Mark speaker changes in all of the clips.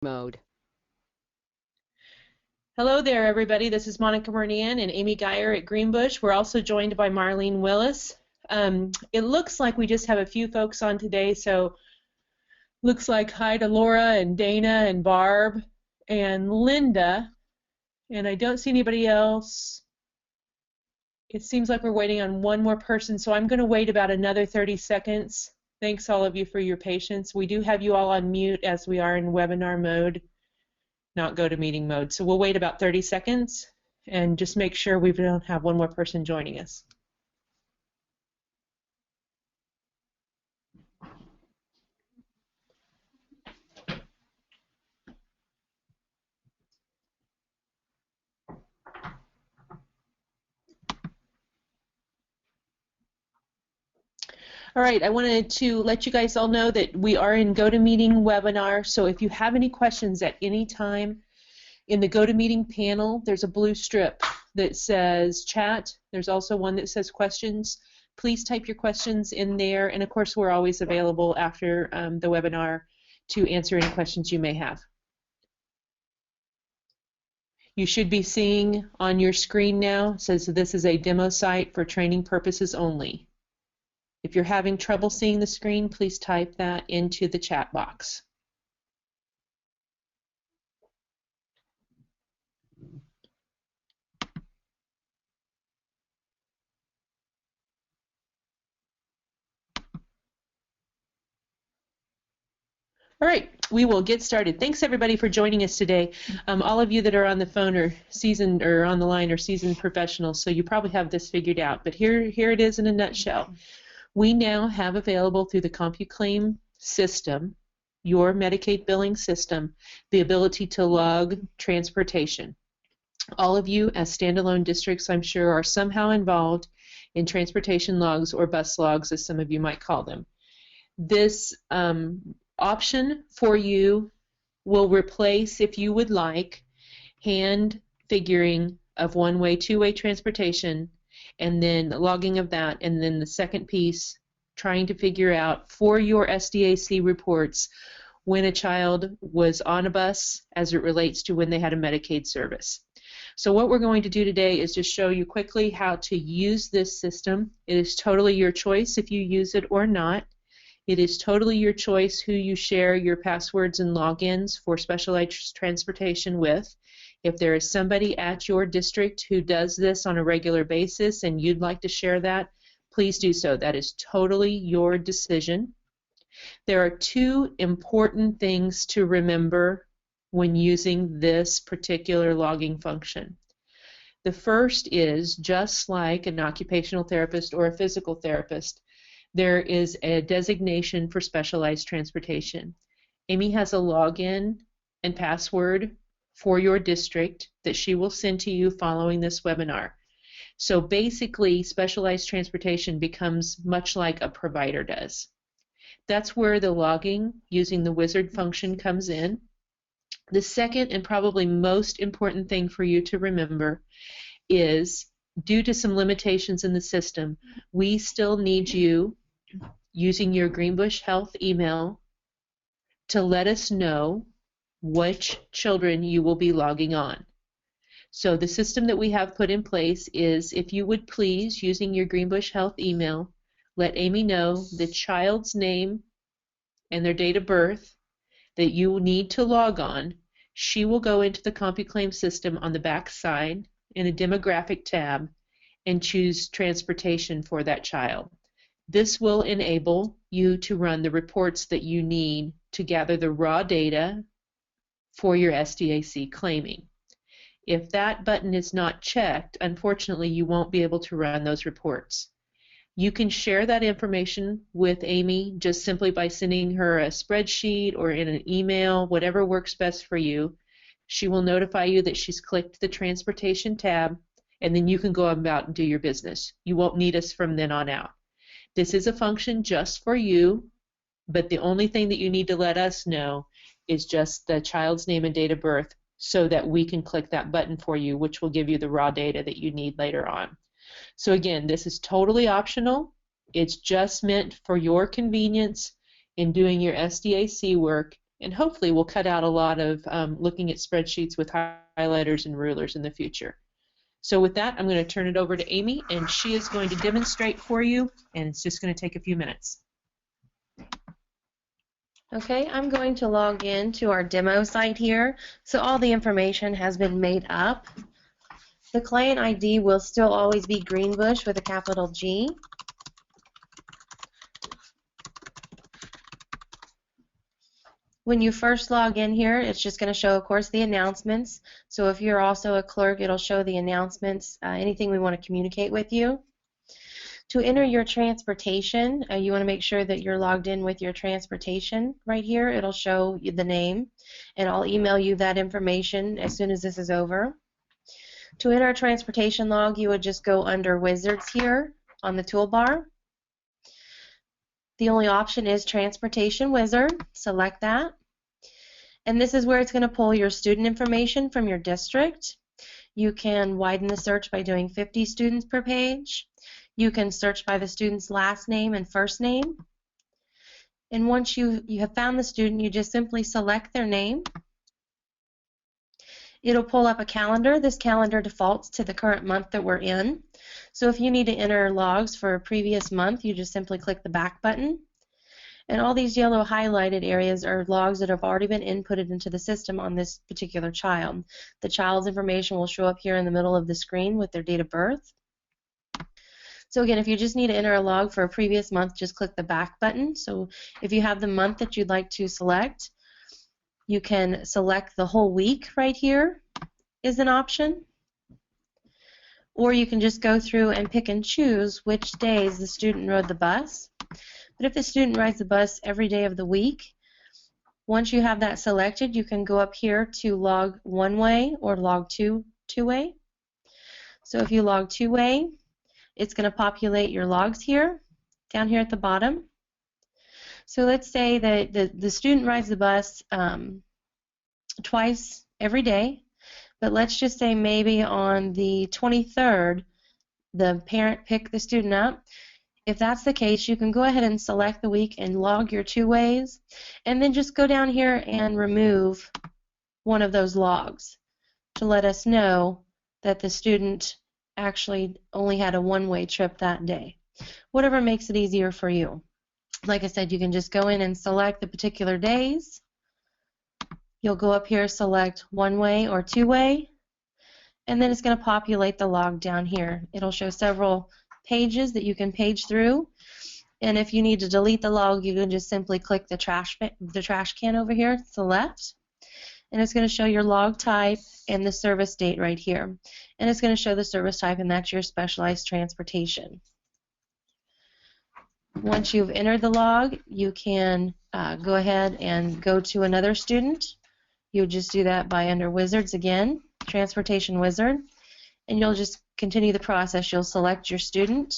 Speaker 1: mode.
Speaker 2: Hello there, everybody. This is Monica Murnian and Amy Geyer at Greenbush. We're also joined by Marlene Willis. It looks like we just have a few folks on today, so looks like hi to Laura and Dana and Barb and Linda, and I don't see anybody else. It seems like we're waiting on one more person, so I'm going to wait about another 30 seconds. Thanks all of you for your patience. We do have you all on mute as we are in webinar mode, not go to meeting mode. So we'll wait about 30 seconds and just make sure we don't have one more person joining us. All right, I wanted to let you guys all know that we are in GoToMeeting webinar, so if you have any questions at any time in the GoToMeeting panel, there's a blue strip that says chat. There's also one that says questions. Please type your questions in there, and of course we're always available after the webinar to answer any questions you may have. You should be seeing on your screen now, it says this is a demo site for training purposes only. If you're having trouble seeing the screen, please type that into the chat box. All right, we will get started. Thanks everybody for joining us today. All of you that are on the phone are seasoned, or on the line are seasoned professionals, so you probably have this figured out. But here it is in a nutshell. We now have available through the CompuClaim system, your Medicaid billing system, the ability to log transportation. All of you as standalone districts, I'm sure, are somehow involved in transportation logs or bus logs, as some of you might call them. This option for you will replace, if you would like, hand figuring of one-way, two-way transportation, and then logging of that, and then the second piece, trying to figure out for your SDAC reports when a child was on a bus as it relates to when they had a Medicaid service. So what we're going to do today is just show you quickly how to use this system. It is totally your choice if you use it or not. It is totally your choice who you share your passwords and logins for specialized transportation with. If there is somebody at your district who does this on a regular basis and you'd like to share that, please do so. That is totally your decision. There are two important things to remember when using this particular logging function. The first is, just like an occupational therapist or a physical therapist, there is a designation for specialized transportation. Amy has a login and password for your district that she will send to you following this webinar. So basically, specialized transportation becomes much like a provider does. That's where the logging using the wizard function comes in. The second and probably most important thing for you to remember is, due to some limitations in the system, we still need you using your Greenbush Health email to let us know which children you will be logging on. So the system that we have put in place is, if you would please, using your Greenbush Health email, let Amy know the child's name and their date of birth that you need to log on. She will go into the CompuClaim system on the back side in a demographic tab and choose transportation for that child. This will enable you to run the reports that you need to gather the raw data for your SDAC claiming. If that button is not checked, unfortunately you won't be able to run those reports. You can share that information with Amy just simply by sending her a spreadsheet or in an email, whatever works best for you. She will notify you that she's clicked the transportation tab, and then you can go about and do your business. You won't need us from then on out. This is a function just for you, but the only thing that you need to let us know is just the child's name and date of birth so that we can click that button for you, which will give you the raw data that you need later on. So again, this is totally optional. It's just meant for your convenience in doing your SDAC work And hopefully we'll cut out a lot of looking at spreadsheets with highlighters and rulers in the future. So with that, I'm going to turn it over to Amy, and she is going to demonstrate for you, and it's just going to take a few minutes.
Speaker 1: Okay, I'm going to log in to our demo site here. So all the information has been made up. The client ID will still always be Greenbush with a capital G. When you first log in here, it's just going to show, of course, the announcements. So if you're also a clerk, it'll show the announcements, anything we want to communicate with you. To enter your transportation, you want to make sure that you're logged in with your transportation right here. It'll show you the name, and I'll email you that information as soon as this is over. To enter a transportation log, you would just go under Wizards here on the toolbar. The only option is Transportation Wizard. Select that. And this is where it's going to pull your student information from your district. You can widen the search by doing 50 students per page. You can search by the student's last name and first name. And once you have found the student, you just simply select their name. It'll pull up a calendar. This calendar defaults to the current month that we're in. So if you need to enter logs for a previous month, you just simply click the back button. And all these yellow highlighted areas are logs that have already been inputted into the system on this particular child. The child's information will show up here in the middle of the screen with their date of birth. So again, if you just need to enter a log for a previous month, just click the back button. So if you have the month that you'd like to select, you can select the whole week right here is an option. Or you can just go through and pick and choose which days the student rode the bus. But if the student rides the bus every day of the week, once you have that selected, you can go up here to log one-way or log two-way. So if you log two-way, it's going to populate your logs here, down here at the bottom. So let's say that the student rides the bus twice every day, but let's just say maybe on the 23rd, the parent picked the student up. If that's the case, you can go ahead and select the week and log your two ways, and then just go down here and remove one of those logs to let us know that the student actually only had a one-way trip that day. Whatever makes it easier for you. Like I said, you can just go in and select the particular days. You'll go up here, select one-way or two-way, and then it's going to populate the log down here. It'll show several pages that you can page through, and if you need to delete the log, you can just simply click the trash can over here to the left, and it's going to show your log type and the service date right here, and it's going to show the service type, and that's your specialized transportation. Once you've entered the log, you can go ahead and go to another student. You would just do that by under Wizards again, Transportation Wizard, and you'll just continue the process. You'll select your student,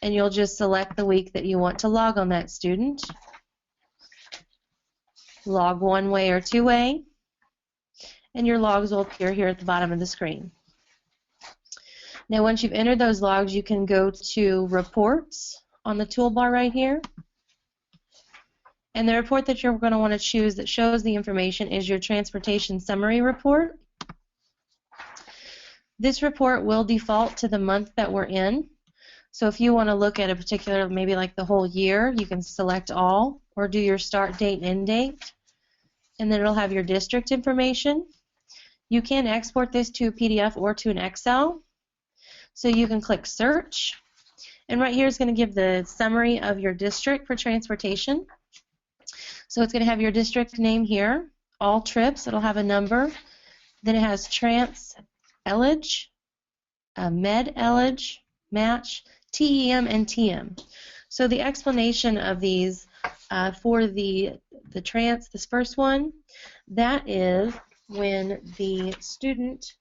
Speaker 1: and you'll just select the week that you want to log on that student. Log one-way or two-way, and your logs will appear here at the bottom of the screen. Now once you've entered those logs, you can go to Reports on the toolbar right here. And the report that you're going to want to choose that shows the information is your Transportation Summary Report. This report will default to the month that we're in. So if you want to look at a particular, maybe like the whole year, you can select all or do your start date and end date. And then it'll have your district information. You can export this to a PDF or to an Excel. So you can click Search, and right here is going to give the summary of your district for transportation. So it's going to have your district name here, all trips, it'll have a number, then it has Trans-Elege, Med-Elege, Match, TEM, and TM. So the explanation of these for the trans, this first one, that is when the student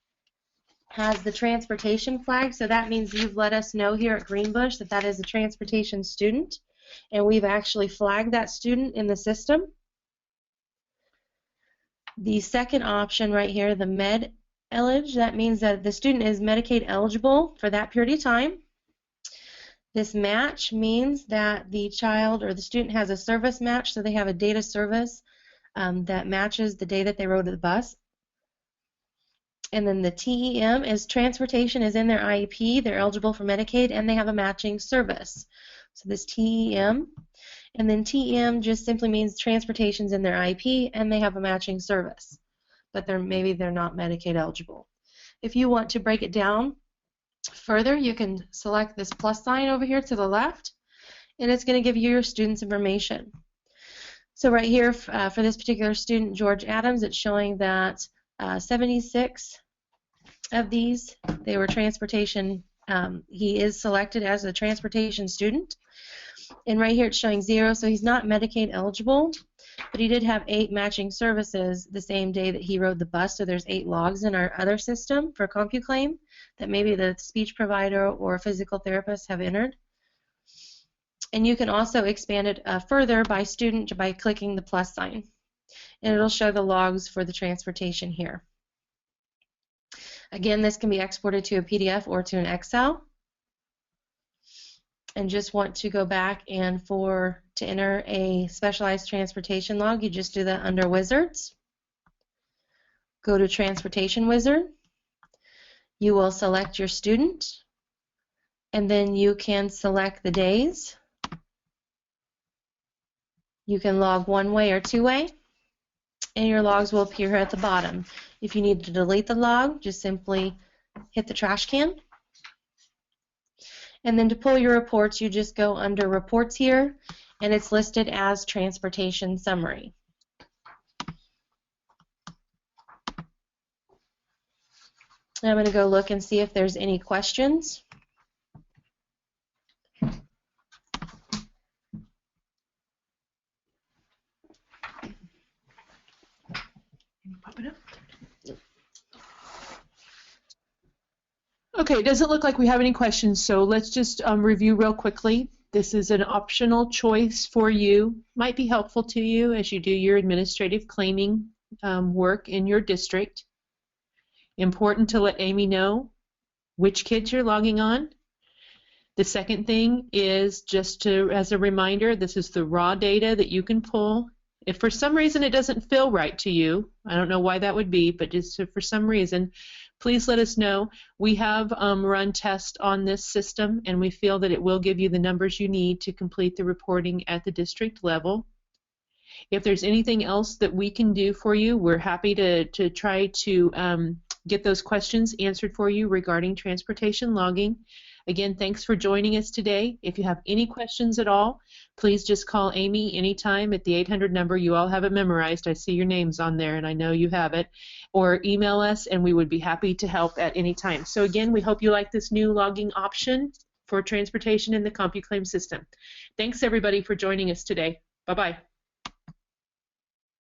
Speaker 1: has the transportation flag, so that means you've let us know here at Greenbush that that is a transportation student, and we've actually flagged that student in the system. The second option right here, the Med-Elege, that means that the student is Medicaid eligible for that period of time. This match means that the child or the student has a service match, so they have a data service that matches the day that they rode the bus. And then the TEM is transportation is in their IEP, they're eligible for Medicaid, and they have a matching service. So this TEM. And then TEM just simply means transportation's in their IEP and they have a matching service, but maybe they're not Medicaid eligible. If you want to break it down further, you can select this plus sign over here to the left, and it's going to give you your student's information. So right here for this particular student, George Adams, it's showing that 76 of these, they were transportation. He is selected as a transportation student. And right here it's showing 0, so he's not Medicaid eligible, but he did have 8 matching services the same day that he rode the bus, so there's 8 logs in our other system for CompuClaim that maybe the speech provider or physical therapist have entered. And you can also expand it further by student by clicking the plus sign, and it'll show the logs for the transportation here. Again, this can be exported to a PDF or to an Excel. And just want to go back and to enter a specialized transportation log, you just do that under Wizards. Go to Transportation Wizard. You will select your student, and then you can select the days. You can log one-way or two-way, and your logs will appear here at the bottom. If you need to delete the log, just simply hit the trash can. And then to pull your reports, you just go under Reports here, and it's listed as Transportation Summary. And I'm going to go look and see if there's any questions.
Speaker 2: Pop it up. Okay, it doesn't look like we have any questions, so let's just review real quickly. This is an optional choice for you. Might be helpful to you as you do your administrative claiming work in your district. Important to let Amy know which kids you're logging on. The second thing is just as a reminder, this is the raw data that you can pull. If for some reason it doesn't feel right to you, I don't know why that would be, but just for some reason, please let us know. We have run tests on this system, and we feel that it will give you the numbers you need to complete the reporting at the district level. If there's anything else that we can do for you, we're happy to try to get those questions answered for you regarding transportation logging. Again, thanks for joining us today. If you have any questions at all, please just call Amy anytime at the 800 number. You all have it memorized. I see your names on there, and I know you have it. Or email us, and we would be happy to help at any time. So again, we hope you like this new logging option for transportation in the CompuClaim system. Thanks, everybody, for joining us today. Bye-bye.